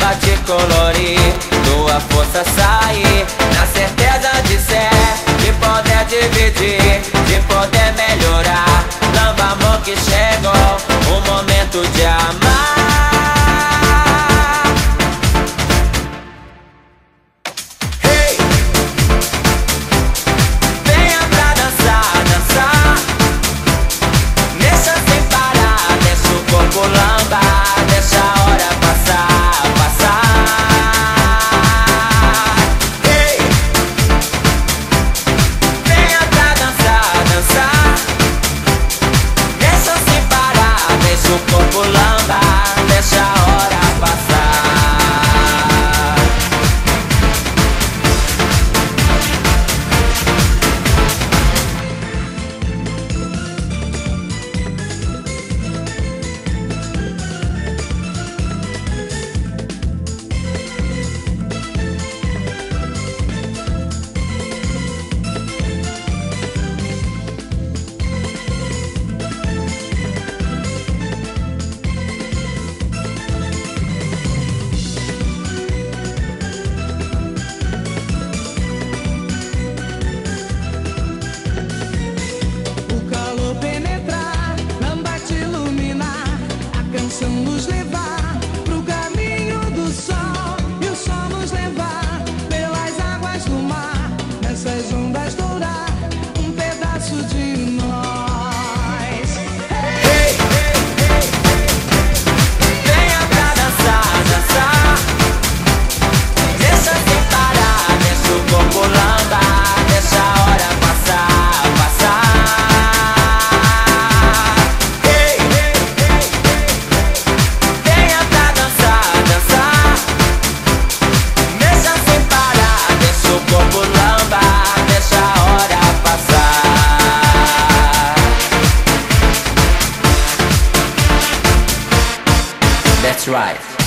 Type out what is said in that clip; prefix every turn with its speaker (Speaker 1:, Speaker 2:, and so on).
Speaker 1: pra te colorir, tua força sair, na certeza de ser, de poder dividir, de poder melhorar. Lamba amor que chegou, o momento de amar.
Speaker 2: Nos levar pro caminho do sol e o sol nos levar pelas águas do mar, nessas ondas dourar um pedaço de nós.
Speaker 1: Hey, hey, hey, hey. Venha pra dançar, dançar. Deixa sem parar, deixa o corpo lambar, deixa a hora passar, passar. That's right.